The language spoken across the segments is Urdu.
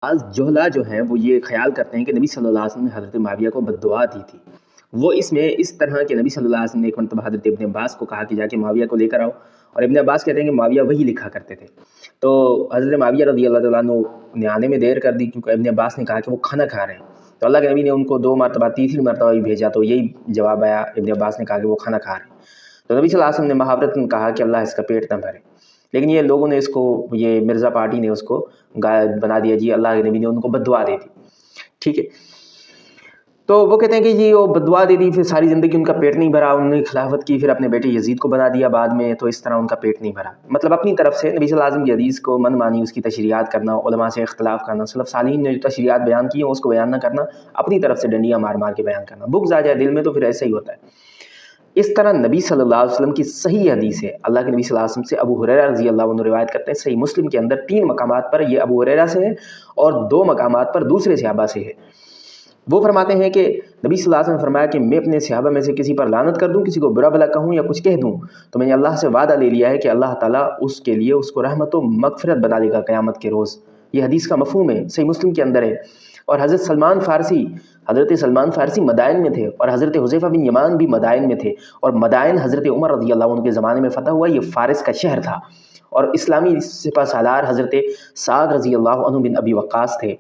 بعض جہلا جو ہیں وہ یہ خیال کرتے ہیں کہ نبی صلی اللہ علیہ وسلم نے حضرت معاویہ کو بد دعا دی تھی. وہ اس میں اس طرح کہ نبی صلی اللہ علیہ وسلم نے ایک مرتبہ حضرت ابن عباس کو کہا کہ جا کے معاویہ کو لے کر آؤ، اور ابن عباس کہتے ہیں کہ معاویہ وہی لکھا کرتے تھے. تو حضرت معاویہ رضی اللہ تعالیٰ عنہ نے آنے میں دیر کر دی کیونکہ ابن عباس نے کہا کہ وہ کھانا کھا رہے ہیں. تو اللہ کے نبی نے ان کو 2 مرتبہ تیسری مرتبہ بھی بھیجا تو یہی جواب آیا، ابن عباس نے کہا کہ وہ کھانا کھا رہے ہیں. تو نبی صلی اللہ علیہ وسلم نے محاورتاً کہا کہ اللہ اس کا پیٹ نہ بھرے، لیکن یہ لوگوں نے اس کو، یہ مرزا پارٹی نے اس کو بنا دیا جی اللہ کے نبی نے ان کو بد دعا دے دی. ٹھیک ہے، تو وہ کہتے ہیں کہ جی وہ بد دعا دے دی، پھر ساری زندگی ان کا پیٹ نہیں بھرا، انہوں نے خلافت کی، پھر اپنے بیٹے یزید کو بنا دیا بعد میں، تو اس طرح ان کا پیٹ نہیں بھرا. مطلب اپنی طرف سے نبی صلی اللہ علیہ وسلم کی حدیث کو من مانی، اس کی تشریحات کرنا، علماء سے اختلاف کرنا، سلف صالحین نے جو تشریحات بیان کی ہیں اس کو بیان نہ کرنا، اپنی طرف سے ڈنڈیاں مار مار کے بیان کرنا، بغض آ جائے دل میں تو پھر ایسا ہی ہوتا ہے. اس طرح نبی صلی اللہ علیہ وسلم کی صحیح حدیث ہے، اللہ کے نبی صلی اللہ علیہ وسلم سے ابو ہریرہ رضی اللہ عنہ روایت کرتے ہیں، صحیح مسلم کے اندر 3 مقامات پر یہ ابو ہریرہ سے ہے اور 2 مقامات پر دوسرے صحابہ سے ہے. وہ فرماتے ہیں کہ نبی صلی اللہ علیہ وسلم نے فرمایا کہ میں اپنے صحابہ میں سے کسی پر لعنت کر دوں، کسی کو برا بھلا کہوں یا کچھ کہہ دوں تو میں نے اللہ سے وعدہ لے لیا ہے کہ اللہ تعالیٰ اس کے لیے اس کو رحمت و مغفرت بنا دے گا قیامت کے روز. یہ حدیث کا مفہوم ہے، صحیح مسلم کے اندر ہے. اور حضرت سلمان فارسی مدائن میں تھے، اور حضرت حذیفہ بن یمان بھی مدائن میں تھے، اور مدائن حضرت عمر رضی اللہ عنہ کے زمانے میں فتح ہوا، یہ فارس کا شہر تھا. اور اسلامی سپہ سالار حضرت سعد رضی اللہ عنہ بن ابی وقاص تھے.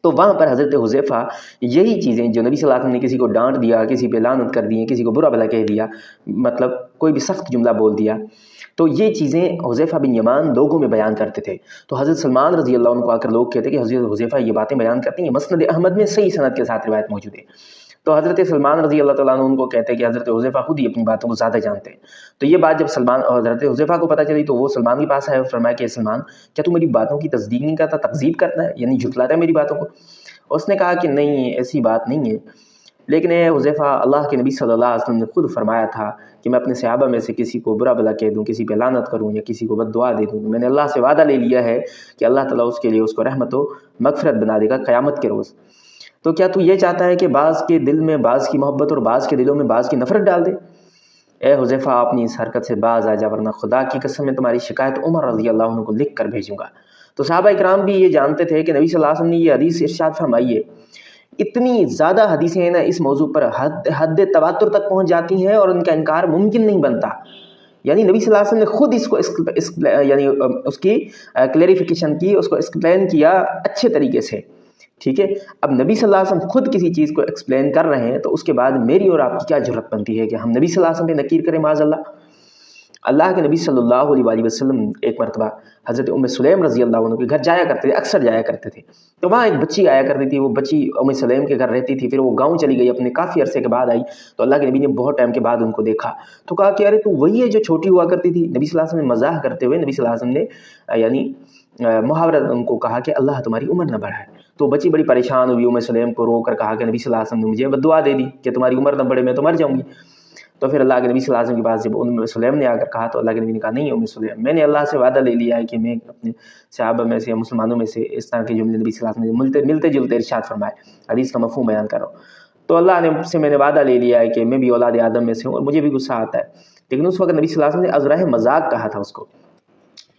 تو وہاں پر حضرت حذیفہ یہی چیزیں جو نبی صلی اللہ علیہ وسلم نے کسی کو ڈانٹ دیا، کسی پہ لعنت کر دی، کسی کو برا بھلا کہہ دیا، مطلب کوئی بھی سخت جملہ بول دیا، تو یہ چیزیں حذیفہ بن یمان لوگوں میں بیان کرتے تھے. تو حضرت سلمان رضی اللہ عنہ کو آ کر لوگ کہتے کہ حضرت حذیفہ یہ باتیں بیان کرتے ہیں، یہ مسند احمد میں صحیح سند کے ساتھ روایت موجود ہے. تو حضرت سلمان رضی اللہ تعالیٰ عنہ ان کو کہتے ہیں کہ حضرت حذیفہ خود ہی اپنی باتوں کو زیادہ جانتے ہیں. تو یہ بات جب حضرت حذیفہ کو پتہ چلی تو وہ سلمان کے پاس آئے اور فرمایا کہ سلمان کیا تو میری باتوں کی تصدیق نہیں کرتا، تکذیب کرتا ہے، یعنی جھٹلاتا ہے میری باتوں کو؟ اس نے کہا کہ نہیں، ایسی بات نہیں ہے، لیکن اے حذیفہ، اللہ کے نبی صلی اللہ علیہ وسلم نے خود فرمایا تھا کہ میں اپنے صحابہ میں سے کسی کو برا بھلا کہہ دوں، کسی پہ لعنت کروں یا کسی کو بد دعا دے دوں، میں نے اللہ سے وعدہ لے لیا ہے کہ اللہ تعالیٰ اس کے لیے اس کو رحمت و مغفرت بنا دے گا قیامت کے روز. تو کیا تو یہ چاہتا ہے کہ بعض کے دل میں بعض کی محبت اور بعض کے دلوں میں بعض کی نفرت ڈال دے؟ اے حذیفہ، اپنی اس حرکت سے باز آ جا، ورنہ خدا کی قسم میں تمہاری شکایت عمر رضی اللہ عنہ کو لکھ کر بھیجوں گا. تو صحابہ اکرام بھی یہ جانتے تھے کہ نبی صلی اللہ علیہ وسلم نے یہ حدیث ارشاد فرمائی ہے. اتنی زیادہ حدیثیں ہیں نا اس موضوع پر، حد تواتر تک پہنچ جاتی ہیں اور ان کا انکار ممکن نہیں بنتا. یعنی نبی صلی اللہ علیہ وسلم نے خود اس کو یعنی اس کی کلیریفیکیشن کی، اس کو ایکسپلین کیا اچھے طریقے سے. ٹھیک ہے، اب نبی صلی اللہ علیہ وسلم خود کسی چیز کو ایکسپلین کر رہے ہیں تو اس کے بعد میری اور آپ کی کیا جرات بنتی ہے کہ ہم نبی صلی اللہ علیہ وسلم پہ نکیر کریں معاذ اللہ. اللہ کے نبی صلی اللہ علیہ وسلم ایک مرتبہ حضرت ام سلیم رضی اللہ عنہ کے گھر جایا کرتے تھے، اکثر جایا کرتے تھے. تو وہاں ایک بچی آیا کرتی تھی، وہ بچی ام سلیم کے گھر رہتی تھی، پھر وہ گاؤں چلی گئی، اپنے کافی عرصے کے بعد آئی. تو اللہ کے نبی نے بہت ٹائم کے بعد ان کو دیکھا تو کہا کہ ارے تو وہی ہے جو چھوٹی ہوا کرتی تھی. نبی صلی اللہ علیہ وسلم نے مزاح کرتے ہوئے نبی صلی اللہ علیہ وسلم نے یعنی محاورت ان کو کہا کہ اللہ تمہاری عمر نہ بڑھائے. تو بچی بڑی پریشان ہوئی، ام سلیم کو رو کر کہا کہ نبی صلی اللہ علیہ وسلم نے مجھے بد دعا دے دی کہ تمہاری عمر نہ بڑھے، میں تو مر جاؤں گی. تو پھر اللہ کے نبی صلی اللہ علیہ وسلم کے پاس جب ام سلیم نے آ کر کہا تو اللہ کے نبی نے کہا نہیں ام سلیم، میں نے اللہ سے وعدہ لے لیا ہے کہ میں اپنے صحابہ میں سے، مسلمانوں میں سے اس طرح کے جملے نبی صلی اللہ علیہ وسلم نے ملتے جلتے ارشاد فرمائے. حدیث کا مفہوم بیان کر رہا ہوں. تو اللہ نے سے میں نے وعدہ لے لیا ہے کہ میں بھی اولاد آدم میں سے ہوں اور مجھے بھی غصہ آتا ہے. لیکن اس وقت نبی صلی اللہ علیہ وسلم نے ازراہ مذاق کہا تھا اس کو.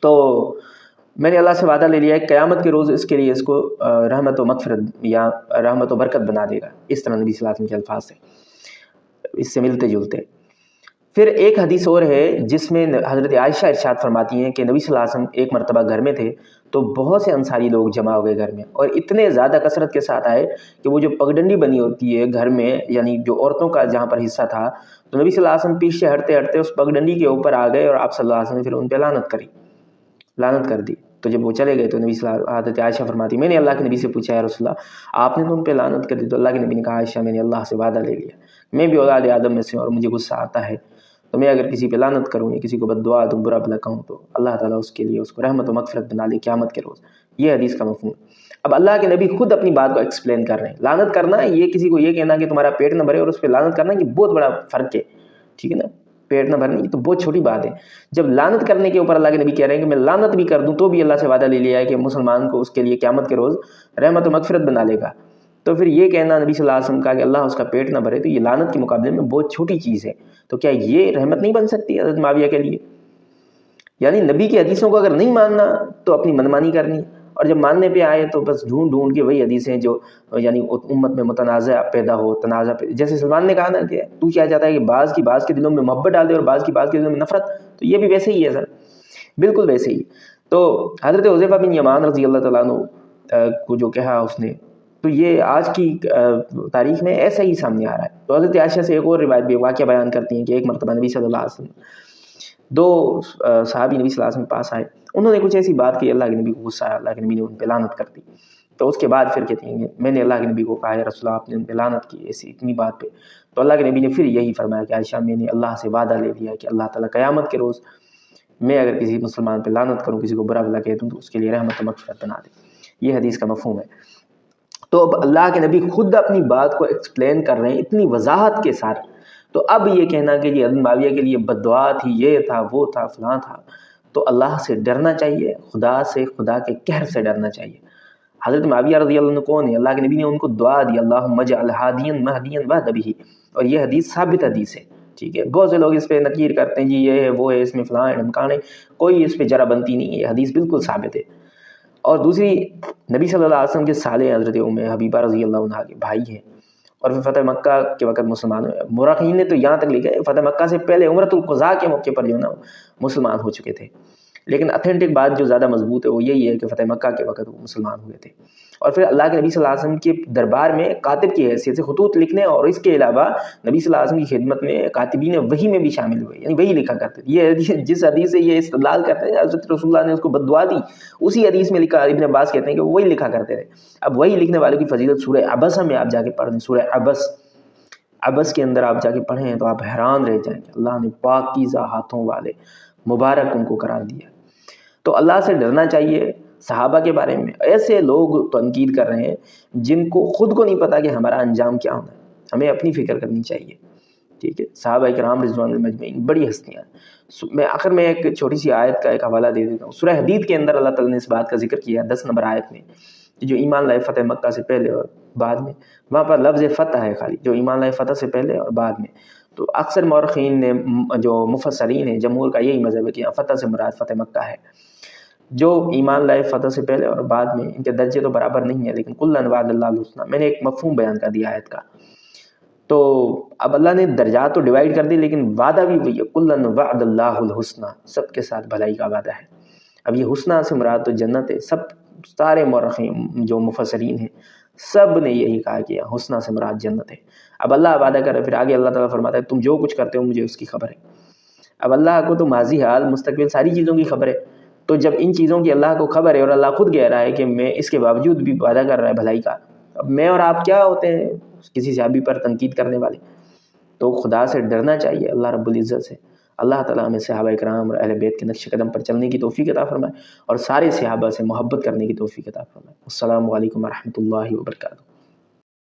تو میں نے اللہ سے وعدہ لے لیا ہے قیامت کے روز اس کے لیے اس کو رحمت و مغفرت یا رحمت و برکت بنا دے گا. اس طرح نبی صلی اللہ علیہ وسلم کے الفاظ سے اس سے ملتے جلتے. پھر ایک حدیث اور ہے جس میں حضرت عائشہ ارشاد فرماتی ہیں کہ نبی صلی اللہ علیہ وسلم ایک مرتبہ گھر میں تھے تو بہت سے انصاری لوگ جمع ہو گئے گھر میں، اور اتنے زیادہ کثرت کے ساتھ آئے کہ وہ جو پگڈنڈی بنی ہوتی ہے گھر میں، یعنی جو عورتوں کا جہاں پر حصہ تھا، تو نبی صلی اللہ علیہ وسلم پیچھے ہٹتے ہٹتے اس پگڈنڈی کے اوپر آ گئے اور آپ صلی اللہ علیہ وسلم نے پھر ان پہ لعنت کر دی. تو جب وہ چلے گئے تو نبی صلی اللہ علیہ وسلم، حضرت عائشہ فرماتی میں نے اللہ کے نبی سے پوچھا یا رسول اللہ آپ نے تو ان پہ لعنت کر دی؟ تو اللہ کے نبی نے کہا عائشہ میں نے اللہ سے وعدہ لے لیا، میں بھی اولاد آدم میں سے اور مجھے غصہ آتا ہے، تو میں اگر کسی پہ لعنت کروں یا کسی کو بد دعا دوں، برا بھلا کہوں، تو اللہ تعالیٰ اس کے لیے اس کو رحمت و مغفرت بنا لے قیامت کے روز. یہ حدیث کا مفہوم. اب اللہ کے نبی خود اپنی بات کو ایکسپلین کر رہے ہیں. لعنت کرنا یہ کسی کو یہ کہنا کہ تمہارا پیٹ نہ بھرے اور اس پہ لعنت کرنا، یہ بہت بڑا فرق ہے. ٹھیک ہے نا، پیٹ نہ بھرنا یہ تو بہت چھوٹی بات ہے. جب لعنت کرنے کے اوپر اللہ کے نبی کہہ رہے ہیں کہ میں لعنت بھی کر دوں تو بھی اللہ سے وعدہ لے لیا ہے کہ مسلمان کو اس کے لیے قیامت کے روز رحمت و مغفرت بنا لے گا، تو پھر یہ کہنا نبی صلی اللہ علیہ وسلم کا کہ اللہ اس کا پیٹ نہ بھرے، تو یہ لعنت کے مقابلے میں بہت چھوٹی چیز ہے. تو کیا یہ رحمت نہیں بن سکتی حضرت معاویہ کے لیے؟ یعنی نبی کی حدیثوں کو اگر نہیں ماننا تو اپنی منمانی کرنی، اور جب ماننے پہ آئے تو بس ڈھونڈ کے وہی حدیثیں جو یعنی امت میں متنازع پیدا ہو، تنازع جیسے سلمان نے کہا نا کہ تو کیا چاہتا ہے کہ بعض کے دلوں میں محبت ڈال دے اور بعض کے دلوں میں نفرت، تو یہ بھی ویسے ہی ہے سر، بالکل ویسے ہی۔ تو حضرت حذیفہ بن یمان رضی اللہ تعالیٰ عنہ کو جو کہا اس نے، تو یہ آج کی تاریخ میں ایسا ہی سامنے آ رہا ہے۔ تو حضرت عائشہ سے ایک اور روایت بھی واقعہ بیان کرتی ہیں کہ ایک مرتبہ نبی صلی اللہ علیہ وسلم دو صحابی نبی صلی اللہ علیہ وسلم کے پاس آئے، انہوں نے کچھ ایسی بات کی، اللہ کے نبی کو غصہ آیا، اللہ کے نبی نے ان پہ لعنت کر دی۔ تو اس کے بعد پھر کہتی ہیں میں نے اللہ کے نبی کو کہا یا رسول اللہ آپ نے ان پہ لعنت کی ایسی اتنی بات پہ، تو اللہ کے نبی نے پھر یہی فرمایا کہ عائشہ میں نے اللہ سے وعدہ لے لیا کہ اللہ تعالیٰ قیامت کے روز میں اگر کسی مسلمان پہ لعنت کروں، کسی کو برا بھلا کہہ دوں تو اس کے لیے رحمت و مغفرت بنا دے۔ یہ حدیث کا مفہوم ہے۔ تو اب اللہ کے نبی خود اپنی بات کو ایکسپلین کر رہے ہیں اتنی وضاحت کے ساتھ، تو اب یہ کہنا کہ حضرت معاویہ کے لیے بد دعا تھی، یہ تھا وہ تھا فلاں تھا، تو اللہ سے ڈرنا چاہیے، خدا سے، خدا کے قہر سے ڈرنا چاہیے۔ حضرت معاویہ رضی اللہ عنہ کون ہے؟ اللہ کے نبی نے ان کو دعا دی، اللہم اجعل ہادیا مہدیا واہد بہ، اور یہ حدیث ثابت حدیث ہے، ٹھیک ہے۔ بہت سے لوگ اس پہ نکیر کرتے ہیں جی یہ ہے وہ ہے، اس میں فلاں ہے ڈھمکانے، کوئی اس پہ جرا بنتی نہیں ہے، یہ حدیث بالکل ثابت ہے۔ اور دوسری، نبی صلی اللہ علیہ وسلم کے سالے حضرت ام حبیبہ رضی اللہ عنہا کے بھائی ہیں، اور پھر فتح مکہ کے وقت مسلمان ہوئے۔ مورخین نے تو یہاں تک لکھا ہے فتح مکہ سے پہلے عمرۃ القضاء کے موقع پر جو نا مسلمان ہو چکے تھے، لیکن اتھینٹک بات جو زیادہ مضبوط ہے وہ یہی ہے کہ فتح مکہ کے وقت وہ مسلمان ہوئے تھے۔ اور پھر اللہ کے نبی صلی اللہ علیہ وسلم کے دربار میں کاتب کی حیثیت سے خطوط لکھنے، اور اس کے علاوہ نبی صلی اللہ علیہ وسلم کی خدمت میں کاتبین وحی میں بھی شامل ہوئے، یعنی وہی لکھا کرتے تھے۔ یہ جس حدیث سے یہ استدلال کرتے ہیں حضرت رسول اللہ نے اس کو بد دعا دی، اسی حدیث میں لکھا، ابن عباس کہتے ہیں کہ وہی لکھا کرتے تھے۔ اب وہی لکھنے والے کی فضیلت سورہ عبس میں آپ جا کے پڑھ دیں، سورہ عبس کے اندر آپ جا کے پڑھیں تو آپ حیران رہ جائیں کہ اللہ نے پاکیزہ ہاتھوں والے مبارک ان کو قرار دیا۔ تو اللہ سے ڈرنا چاہیے۔ صحابہ کے بارے میں ایسے لوگ تنقید کر رہے ہیں جن کو خود کو نہیں پتا کہ ہمارا انجام کیا ہونا ہے، ہمیں اپنی فکر کرنی چاہیے، ٹھیک ہے۔ صحابہ کرام رضوان اللہ مجمعین بڑی ہستیاں ہیں۔ میں آخر میں ایک چھوٹی سی آیت کا ایک حوالہ دے دیتا ہوں۔ سورہ حدید کے اندر اللہ تعالیٰ نے اس بات کا ذکر کیا 10 نمبر آیت میں، جو ایمان لائے فتح مکہ سے پہلے اور بعد میں، وہاں پر لفظ فتح ہے خالی، جو ایمان لائے فتح سے پہلے اور بعد میں۔ تو اکثر مورخین نے، جو مفسرین ہیں، جمہور کا یہی مذہب ہے کہ فتح سے مراد فتح مکہ ہے۔ جو ایمان لائے فتح سے پہلے اور بعد میں، ان کے درجے تو برابر نہیں ہیں، لیکن کلاً وعد اللہ الحسنیٰ، میں نے ایک مفہوم بیان کر دیا آیت کا۔ تو اب اللہ نے درجات تو ڈیوائیڈ کر دی، لیکن وعدہ بھی وہی ہے، کلاً وعد اللہ الحسنیٰ، سب کے ساتھ بھلائی کا وعدہ ہے۔ اب یہ حسنیٰ سے مراد تو جنت ہے، سارے مورخین جو مفسرین ہیں سب نے یہی کہا کہ حسنیٰ سے مراد جنت ہے۔ اب اللہ وعدہ کر رہا ہے، پھر آگے اللہ تعالیٰ فرماتا ہے تم جو کچھ کرتے ہو مجھے اس کی خبر ہے۔ اب اللہ کو تو ماضی، حال، مستقبل ساری چیزوں کی خبر ہے، تو جب ان چیزوں کی اللہ کو خبر ہے اور اللہ خود کہہ رہا ہے کہ میں اس کے باوجود بھی وعدہ کر رہا ہے بھلائی کا، اب میں اور آپ کیا ہوتے ہیں کسی صحابی پر تنقید کرنے والے؟ تو خدا سے ڈرنا چاہیے، اللہ رب العزت سے۔ اللہ تعالیٰ ہمیں صحابہ کرام اور اہل بیت کے نقش قدم پر چلنے کی توفیق عطا فرمائے، اور سارے صحابہ سے محبت کرنے کی توفیق عطا فرمائے۔ السلام علیکم ورحمۃ اللہ وبرکاتہ۔